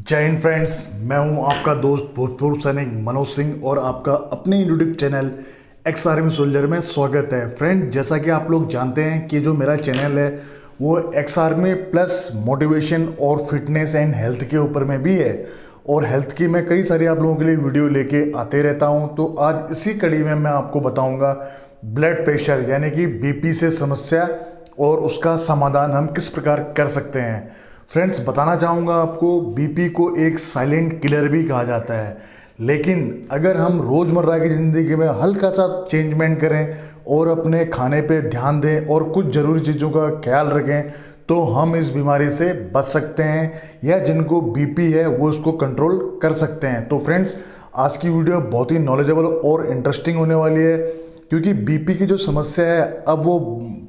जय हिंद फ्रेंड्स, मैं हूं आपका दोस्त भूतपूर्व सैनिक मनोज सिंह और आपका अपने YouTube channel ex army soldier में स्वागत है। फ्रेंड, जैसा कि आप लोग जानते हैं कि जो मेरा चैनल है वो एक्स आर्मी प्लस मोटिवेशन और फिटनेस एंड हेल्थ के ऊपर में भी है और हेल्थ की मैं कई सारी आप लोगों के लिए वीडियो लेके आते रहता हूं। तो आज इसी कड़ी में मैं आपको बताऊंगा ब्लड प्रेशर यानी कि बीपी से समस्या और उसका समाधान हम किस प्रकार कर सकते हैं। फ्रेंड्स, बताना चाहूँगा आपको, बीपी को एक साइलेंट किलर भी कहा जाता है, लेकिन अगर हम रोज़मर्रा की ज़िंदगी में हल्का सा चेंजमेंट करें और अपने खाने पे ध्यान दें और कुछ ज़रूरी चीज़ों का ख्याल रखें तो हम इस बीमारी से बच सकते हैं या जिनको बीपी है वो उसको कंट्रोल कर सकते हैं। तो फ्रेंड्स, आज की वीडियो बहुत ही नॉलेजेबल और इंटरेस्टिंग होने वाली है, क्योंकि बीपी की जो समस्या है, अब वो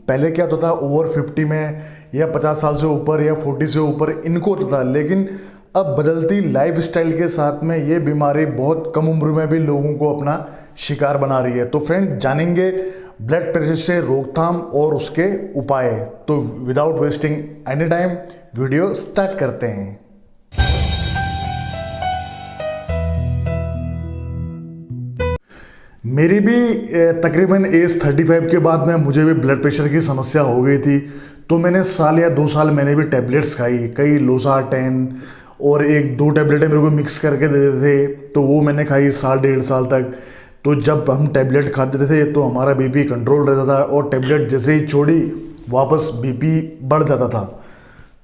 पहले क्या होता था ओवर 50 में या 50 साल से ऊपर या 40 से ऊपर इनको होता था, लेकिन अब बदलती लाइफस्टाइल के साथ में ये बीमारी बहुत कम उम्र में भी लोगों को अपना शिकार बना रही है। तो फ्रेंड, जानेंगे ब्लड प्रेशर से रोकथाम और उसके उपाय। तो without wasting any time video start करते हैं। मेरी भी तकरीबन एज 35 के बाद में मुझे भी ब्लड प्रेशर की समस्या हो गई थी। तो मैंने साल या 2 साल मैंने भी टैबलेट्स खाई, कई लोसार्टेन और 1-2 टैबलेटें मेरे को मिक्स करके दे देते थे, तो वो मैंने खाई साल 1.5 साल तक। तो जब हम टैबलेट खाते थे तो हमारा बीपी कंट्रोल रहता था और टैबलेट जैसे ही छोड़ी वापस बीपी बढ़ जाता था।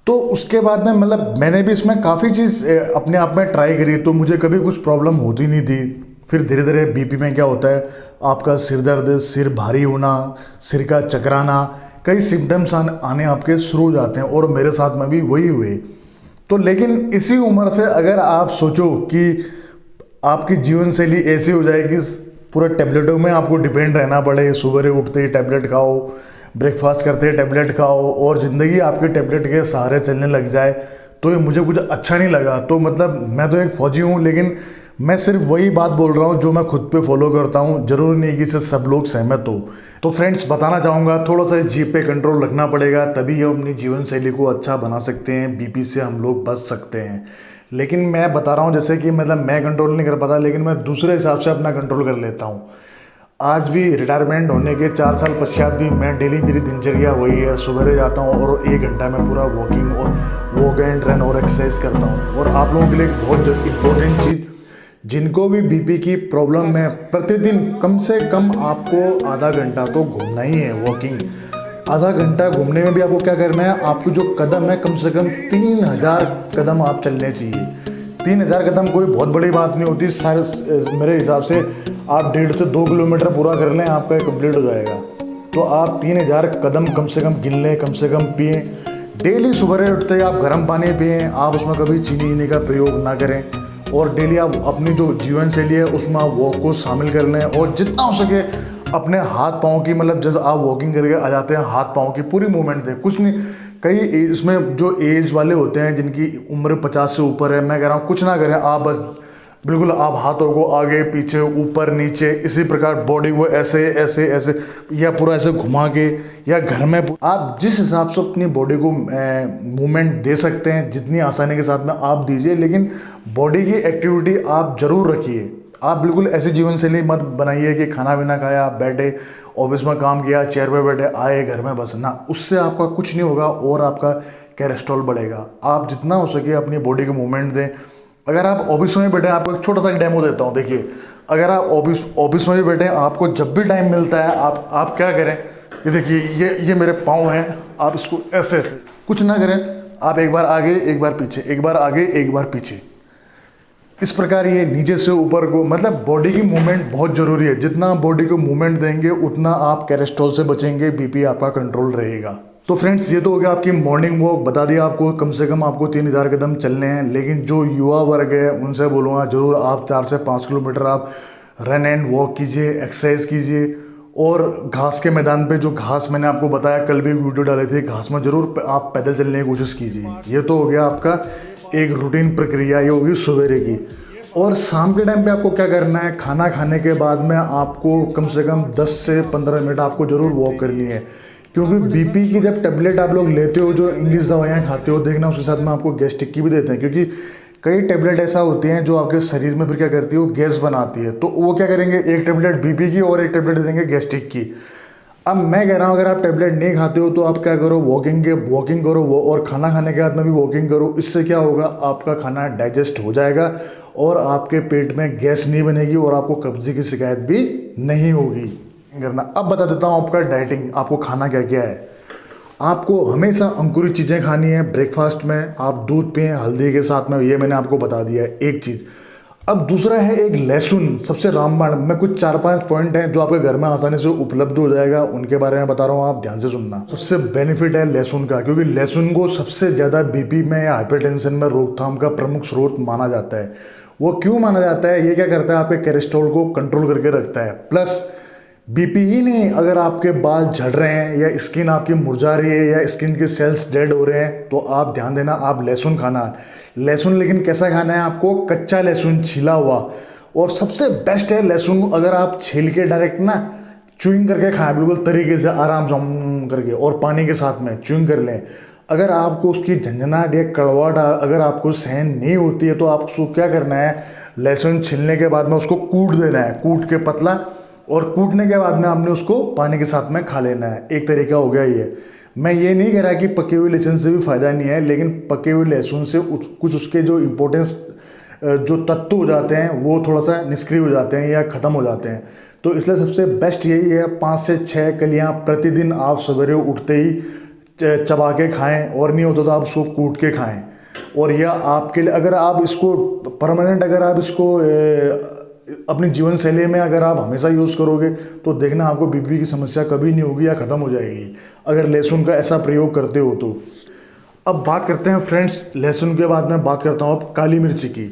तो उसके बाद में मतलब मैंने भी इसमें काफ़ी चीज़ अपने आप में ट्राई करी, तो मुझे कभी कुछ प्रॉब्लम होती नहीं थी। फिर धीरे धीरे बीपी में क्या होता है, आपका सिर दर्द, सिर भारी होना, सिर का चकराना, कई सिम्टम्स आने आपके शुरू हो जाते हैं और मेरे साथ में भी वही हुए। तो लेकिन इसी उम्र से अगर आप सोचो कि आपकी जीवन शैली ऐसी हो जाए कि पूरा टैबलेटों में आपको डिपेंड रहना पड़े, सुबह उठते ही टैबलेट खाओ, ब्रेकफास्ट करते ही टैबलेट खाओ और ज़िंदगी आपके टैबलेट के सहारे चलने लग जाए, तो ये मुझे कुछ अच्छा नहीं लगा। तो मतलब मैं तो एक फ़ौजी हूँ, लेकिन मैं सिर्फ वही बात बोल रहा हूँ जो मैं खुद पे फॉलो करता हूँ, ज़रूरी नहीं कि इससे सब लोग सहमत हो। तो फ्रेंड्स, बताना चाहूँगा थोड़ा सा जीभ पे कंट्रोल रखना पड़ेगा, तभी हम अपनी जीवन शैली को अच्छा बना सकते हैं, बीपी से हम लोग बच सकते हैं। लेकिन मैं बता रहा हूँ जैसे कि मतलब मैं कंट्रोल नहीं कर पाता, लेकिन मैं दूसरे हिसाब से अपना कंट्रोल कर लेता हूँ। आज भी रिटायरमेंट होने के 4 साल पश्चात भी मैं डेली मेरी दिनचर्या वही है, सुबह जाता हूँ और 1 घंटा में पूरा वॉक एंड रन और एक्सरसाइज करता हूँ। और आप लोगों के लिए बहुत इंपॉर्टेंट चीज़, जिनको भी बीपी की प्रॉब्लम है, प्रतिदिन कम से कम आपको आधा घंटा तो घूमना ही है, वॉकिंग। आधा घंटा घूमने में भी आपको क्या करना है, आपको जो कदम है कम से कम 3000 कदम आप चलने चाहिए। 3000 कदम कोई बहुत बड़ी बात नहीं होती, सारे मेरे हिसाब से आप 1.5 से 2 किलोमीटर पूरा कर लें, आपका कंप्लीट हो जाएगा। तो आप 3000 कदम कम से कम गिन लें, कम से कम पिएँ। डेली सुबह उठते ही आप गर्म पानी पिएँ, आप उसमें कभी चीनी का प्रयोग ना करें और डेली आप अपनी जो जीवन शैली है उसमें आप वॉक को शामिल कर लें और जितना हो सके अपने हाथ पाँव की, मतलब जब आप वॉकिंग करके आ जाते हैं हाथ पाँव की पूरी मूवमेंट दें। कुछ नहीं, कई इसमें जो एज वाले होते हैं जिनकी उम्र 50 से ऊपर है, मैं कह रहा हूँ कुछ ना करें, आप बस बिल्कुल आप हाथों को आगे पीछे ऊपर नीचे इसी प्रकार बॉडी को ऐसे ऐसे ऐसे या पूरा ऐसे घुमा के या घर में आप जिस हिसाब से अपनी बॉडी को मूवमेंट दे सकते हैं जितनी आसानी के साथ में आप दीजिए, लेकिन बॉडी की एक्टिविटी आप ज़रूर रखिए। आप बिल्कुल ऐसी जीवन शैली मत बनाइए कि खाना पीना खाया, आप बैठे, ऑफिस में काम किया, चेयर पे बैठे, आए घर में बस ना, उससे आपका कुछ नहीं होगा और आपका कोलेस्ट्रॉल बढ़ेगा। आप जितना हो सके अपनी बॉडी को मूवमेंट दें। अगर आप ऑफिस में बैठे, आपको एक छोटा सा डेमो देता हूँ। देखिए, अगर आप ऑफिस में भी बैठे, आपको जब भी टाइम मिलता है आप क्या करें, ये देखिए, ये मेरे पाँव हैं, आप इसको ऐसे ऐसे कुछ ना करें, आप एक बार आगे एक बार पीछे, एक बार आगे एक बार पीछे, इस प्रकार ये नीचे से ऊपर को, मतलब बॉडी की मूवमेंट बहुत ज़रूरी है। जितना बॉडी को मूवमेंट देंगे उतना आप कोलेस्ट्रॉल से बचेंगे, बीपी आपका कंट्रोल रहेगा। तो फ्रेंड्स, ये तो हो गया आपकी मॉर्निंग वॉक, बता दिया आपको कम से कम आपको 3000 कदम चलने हैं। लेकिन जो युवा वर्ग है उनसे बोलूँगा ज़रूर आप 4 से 5 किलोमीटर आप रन एंड वॉक कीजिए, एक्सरसाइज कीजिए और घास के मैदान पे, जो घास मैंने आपको बताया, कल भी वीडियो डाले थे, घास में ज़रूर आप पैदल चलने की कोशिश कीजिए। ये तो हो गया आपका एक रूटीन प्रक्रिया, ये होगी सवेरे की। और शाम के टाइम पे आपको क्या करना है, खाना खाने के बाद में आपको कम से कम 10 से 15 मिनट आपको ज़रूर वॉक करनी है, क्योंकि बीपी की जब टेबलेट आप लोग लेते हो, जो इंग्लिश दवाइयाँ खाते हो, देखना उसके साथ में आपको गैस्ट्रिक की भी देते हैं, क्योंकि कई टेबलेट ऐसा होती हैं जो आपके शरीर में फिर क्या करती है, वो गैस बनाती है। तो वो क्या करेंगे, एक टेबलेट बीपी की और एक टेबलेट दे देंगे गैस्ट्रिक की। अब मैं कह रहा हूँ अगर आप टेबलेट नहीं खाते हो तो आप क्या करो, वॉकिंग करो वो, और खाना खाने के बाद में भी वॉकिंग करो। इससे क्या होगा, आपका खाना डाइजेस्ट हो जाएगा और आपके पेट में गैस नहीं बनेगी और आपको कब्जे की शिकायत भी नहीं होगी करना। अब बता देता हूँ आपका डाइटिंग, आपको खाना क्या क्या है। आपको हमेशा अंकुरित चीज़ें खानी है ब्रेकफास्ट में। आप दूध पिएं हल्दी के साथ में, ये मैंने आपको बता दिया है एक चीज़। अब दूसरा है एक लहसुन, सबसे रामबाण। मैं कुछ 4-5 पॉइंट हैं जो आपके घर में आसानी से उपलब्ध हो जाएगा, उनके बारे में बता रहा हूँ, आप ध्यान से सुनना। सबसे बेनिफिट है लहसुन का, क्योंकि लहसुन को सबसे ज़्यादा बीपी में या हाइपरटेंशन में रोकथाम का प्रमुख स्रोत माना जाता है। वो क्यों माना जाता है, ये क्या करता है, आपके कोलेस्ट्रॉल को कंट्रोल करके रखता है। प्लस बीपी ही नहीं, अगर आपके बाल झड़ रहे हैं या स्किन आपकी मुरझा रही है या स्किन के सेल्स डेड हो रहे हैं, तो आप ध्यान देना, आप लहसुन खाना। लहसुन लेकिन कैसा खाना है आपको, कच्चा लहसुन छिला हुआ। और सबसे बेस्ट है लहसुन अगर आप छील के डायरेक्ट ना च्युइंग करके खाएं, बिल्कुल तरीके से आराम से करके, और पानी के साथ में च्युइंग कर लें। अगर आपको उसकी झंझनाहट या कड़वाहट अगर आपको सहन नहीं होती है तो आपको क्या करना है, लहसुन छिलने के बाद में उसको कूट देना है, कूट के पतला, और कूटने के बाद में आपने उसको पानी के साथ में खा लेना है। एक तरीका हो गया ये। मैं ये नहीं कह रहा कि पके हुए लहसुन से भी फ़ायदा नहीं है, लेकिन पके हुए लहसुन से कुछ उसके जो इम्पोर्टेंस जो तत्व हो जाते हैं वो थोड़ा सा निष्क्रिय हो जाते हैं या ख़त्म हो जाते हैं। तो इसलिए सबसे बेस्ट यही है, 5 से 6 कलियाँ प्रतिदिन आप सवेरे उठते ही चबा के खाएँ, और नहीं होता तो आप उसको कूट के खाएँ। और यह आपके लिए, अगर आप इसको परमानेंट, अगर आप इसको अपनी जीवन शैली में अगर आप हमेशा यूज़ करोगे तो देखना आपको बीपी की समस्या कभी नहीं होगी या ख़त्म हो जाएगी, अगर लहसुन का ऐसा प्रयोग करते हो तो। अब बात करते हैं फ्रेंड्स, लहसुन के बाद मैं बात करता हूँ अब काली मिर्च की।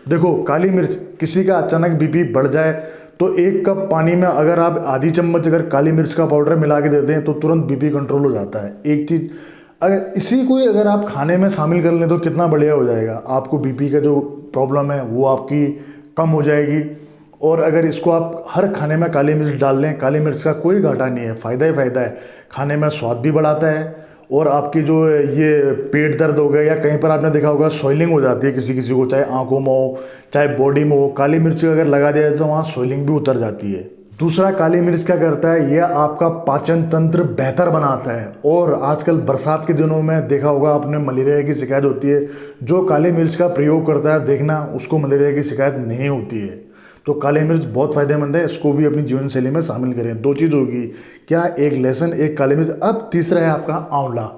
देखो काली मिर्च, किसी का अचानक बीपी बढ़ जाए तो 1 कप पानी में अगर आप आधी चम्मच अगर काली मिर्च का पाउडर मिला के दे दें तो तुरंत बीपी कंट्रोल हो जाता है। एक चीज़, अगर इसी को अगर आप खाने में शामिल कर लें तो कितना बढ़िया हो जाएगा, आपको बीपी का जो प्रॉब्लम है वो आपकी कम हो जाएगी। और अगर इसको आप हर खाने में काली मिर्च डाल लें, काली मिर्च का कोई घाटा नहीं है, फ़ायदा ही फ़ायदा है। खाने में स्वाद भी बढ़ाता है, और आपकी जो ये पेट दर्द हो गया या कहीं पर आपने देखा होगा स्वेलिंग हो जाती है किसी किसी को, चाहे आंखों में हो चाहे बॉडी में हो, काली मिर्च अगर लगा दिया जाए तो वहाँ स्वेलिंग भी उतर जाती है। दूसरा, काली मिर्च क्या करता है, यह आपका पाचन तंत्र बेहतर बनाता है। और आजकल बरसात के दिनों में देखा होगा आपने, मलेरिया की शिकायत होती है, जो काली मिर्च का प्रयोग करता है देखना उसको मलेरिया की शिकायत नहीं होती है। तो काली मिर्च बहुत फ़ायदेमंद है, इसको भी अपनी जीवन शैली में शामिल करें। 2 चीज़ होगी क्या, एक लहसुन एक काली मिर्च। अब तीसरा है आपका आंवला।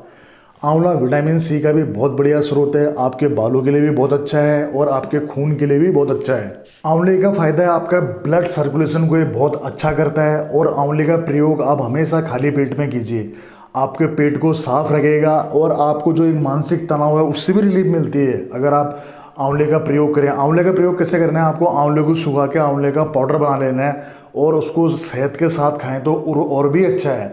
आंवला विटामिन सी का भी बहुत बढ़िया स्रोत है, आपके बालों के लिए भी बहुत अच्छा है और आपके खून के लिए भी बहुत अच्छा है। आंवले का फ़ायदा है आपका ब्लड सर्कुलेशन को ये बहुत अच्छा करता है, और आंवले का प्रयोग आप हमेशा खाली पेट में कीजिए, आपके पेट को साफ रखेगा और आपको जो एक मानसिक तनाव है उससे भी रिलीफ मिलती है अगर आप आंवले का प्रयोग करें। आंवले का प्रयोग कैसे करना है, आपको आंवले को सुखा के आंवले का पाउडर बना लेना है और उसको शहद के साथ खाएं तो और भी अच्छा है।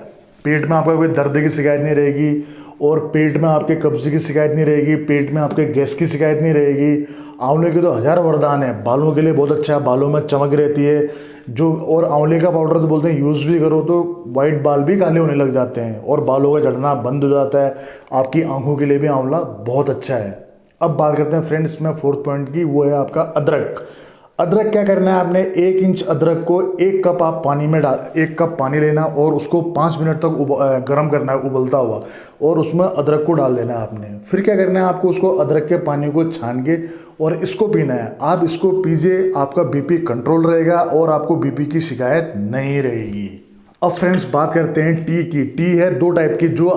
पेट में आपका कोई दर्द की शिकायत नहीं रहेगी, और पेट में आपके कब्जे की शिकायत नहीं रहेगी, पेट में आपके गैस की शिकायत नहीं रहेगी। आंवले के तो 1000 वरदान है, बालों के लिए बहुत अच्छा है, बालों में चमक रहती है जो। और आंवले का पाउडर तो बोलते हैं यूज़ भी करो तो वाइट बाल भी काले होने लग जाते हैं और बालों का झड़ना बंद हो जाता है। आपकी आंखों के लिए भी आंवला बहुत अच्छा है। अब बात करते हैं फ्रेंड्स में 4th पॉइंट की, वो है आपका अदरक। अदरक क्या करना है आपने, 1 इंच अदरक को 1 कप आप पानी में डाल, 1 कप पानी लेना और उसको 5 मिनट तक गर्म करना है उबलता हुआ, और उसमें अदरक को डाल देना है आपने। फिर क्या करना है आपको, उसको अदरक के पानी को छान के और इसको पीना है। आप इसको पीजिए, आपका बीपी कंट्रोल रहेगा और आपको बीपी की शिकायत नहीं रहेगी। अब फ्रेंड्स बात करते हैं टी की। टी है 2 टाइप की, जो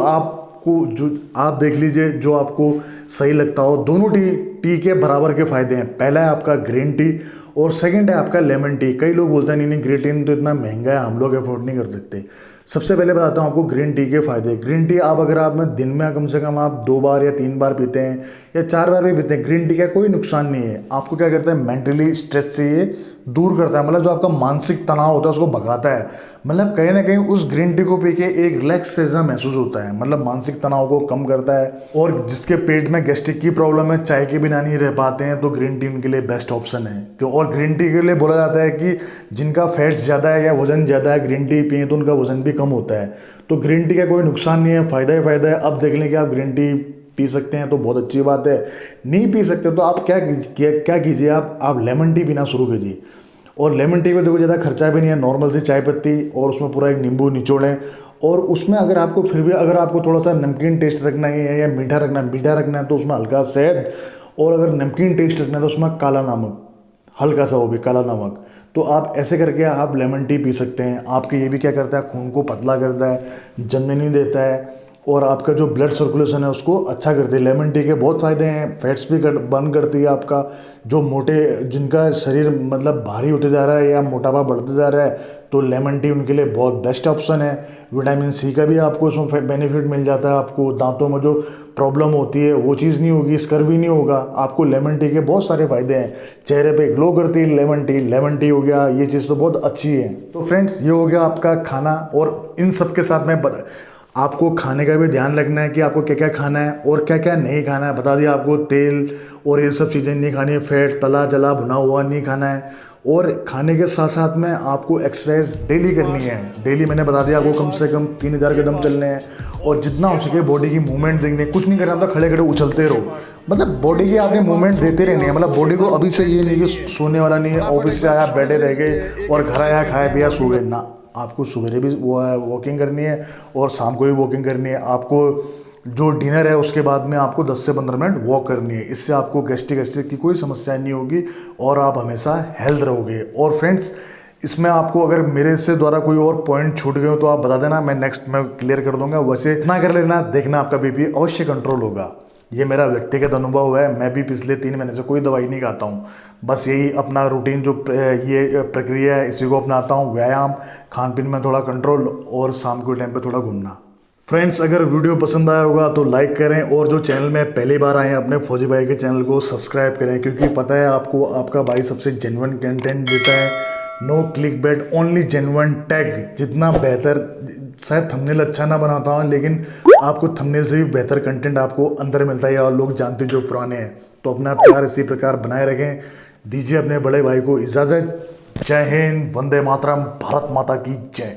आप देख लीजिए जो आपको सही लगता हो। दोनों टी के बराबर के फ़ायदे हैं। पहला है आपका ग्रीन टी और सेकंड है आपका लेमन टी। कई लोग बोलते हैं नहीं ग्रीन टी तो इतना महंगा है, हम लोग अफोर्ड नहीं कर सकते। सबसे पहले बताता हूँ आपको ग्रीन टी के फ़ायदे। ग्रीन टी आप अगर आप दिन में कम से कम आप 2 बार या 3 बार पीते हैं या 4 बार भी पीते हैं, ग्रीन टी का कोई नुकसान नहीं है। आपको क्या करता है, मेंटली स्ट्रेस से ये दूर करता है, मतलब जो आपका मानसिक तनाव होता है उसको भगाता है। मतलब कहीं ना कहीं उस ग्रीन टी को पी के एक रिलैक्स जैसा महसूस होता है, मतलब मानसिक तनाव को कम करता है। और जिसके पेट में गैस्ट्रिक की प्रॉब्लम है, चाय के बिना नहीं रह पाते हैं, तो ग्रीन टी उनके लिए बेस्ट ऑप्शन है। क्यों, और ग्रीन टी के लिए बोला जाता है कि जिनका फैट्स ज़्यादा है या वजन ज़्यादा है, ग्रीन टी पिए तो उनका वजन भी कम होता है। तो ग्रीन टी का कोई नुकसान नहीं है, फ़ायदा ही फ़ायदा है। अब देख लें कि आप ग्रीन टी पी सकते हैं तो बहुत अच्छी बात है, नहीं पी सकते तो आप क्या कीजिए, आप लेमन टी पीना शुरू कीजिए। और लेमन टी में देखो ज़्यादा खर्चा भी नहीं है, नॉर्मल सी चाय पत्ती और उसमें पूरा एक नींबू निचोड़ें। और उसमें अगर आपको फिर भी अगर आपको थोड़ा सा नमकीन टेस्ट रखना है या मीठा रखना है तो उसमें हल्का शहद, और अगर नमकीन टेस्ट रखना है तो उसमें काला नमक, हल्का सा वो भी काला नमक। तो आप ऐसे करके आप लेमन टी पी सकते हैं। आपके ये भी क्या करता है, खून को पतला करता है, जमने नहीं देता है, और आपका जो ब्लड सर्कुलेशन है उसको अच्छा करती है। लेमन टी के बहुत फ़ायदे हैं, फैट्स भी बर्न करती है। आपका जो जिनका शरीर मतलब भारी होते जा रहा है या मोटापा बढ़ते जा रहा है तो लेमन टी उनके लिए बहुत बेस्ट ऑप्शन है। विटामिन सी का भी आपको उसमें बेनिफिट मिल जाता है। आपको दांतों में जो प्रॉब्लम होती है वो चीज़ नहीं होगी, स्कर्वी नहीं होगा। आपको लेमन टी के बहुत सारे फ़ायदे हैं, चेहरे पे ग्लो करती है लेमन टी हो गया, ये चीज़ तो बहुत अच्छी है। तो फ्रेंड्स, ये हो गया आपका खाना, और इन सब के साथ में आपको खाने का भी ध्यान रखना है कि आपको क्या क्या खाना है और क्या क्या नहीं खाना है। बता दिया आपको, तेल और ये सब चीज़ें नहीं खानी है, फैट, तला जला भुना हुआ नहीं खाना है। और खाने के साथ साथ में आपको एक्सरसाइज डेली करनी है। डेली मैंने बता दिया आपको कम से कम 3000 कदम चलने हैं, और जितना हो सके बॉडी की मूवमेंट देखनी है। कुछ नहीं करना तो खड़े खड़े उछलते रहो, मतलब बॉडी की आपने मूवमेंट देते रहनी है। मतलब बॉडी को अभी से ये नहीं कि सोने वाला नहीं है, ऑफिस से आया बैठे रह गए और घर आया खाया पिया सो गए ना। आपको सवेरे भी वॉकिंग करनी है और शाम को भी वॉकिंग करनी है। आपको जो डिनर है उसके बाद में आपको 10 से 15 मिनट वॉक करनी है। इससे आपको गैस्ट्रिक की कोई समस्या नहीं होगी और आप हमेशा हेल्थ रहोगे। और फ्रेंड्स, इसमें आपको अगर मेरे से द्वारा कोई और पॉइंट छूट गए हो तो आप बता देना, मैं नेक्स्ट में क्लियर कर दूंगा। वैसे इतना कर लेना, देखना आपका बीपी अवश्य कंट्रोल होगा। ये मेरा व्यक्तिगत अनुभव है, मैं भी पिछले 3 महीने से कोई दवाई नहीं खाता हूँ। बस यही अपना रूटीन जो ये प्रक्रिया है इसी को अपनाता हूँ। व्यायाम, खान पीन में थोड़ा कंट्रोल और शाम के टाइम पे थोड़ा घूमना। फ्रेंड्स, अगर वीडियो पसंद आया होगा तो लाइक करें, और जो चैनल में पहली बार आए हैं अपने फौजी भाई के चैनल को सब्सक्राइब करें, क्योंकि पता है आपको आपका भाई सबसे जेन्युइन कंटेंट देता है। No click bait, only genuine tag. जितना बेहतर, शायद थंबनेल अच्छा ना बनाता हूँ लेकिन आपको थंबनेल से भी बेहतर कंटेंट आपको अंदर मिलता है और लोग जानते जो पुराने हैं। तो अपना प्यार इसी प्रकार बनाए रखें। दीजिए अपने बड़े भाई को इजाज़त। जय हिंद, वंदे मातरम, भारत माता की जय।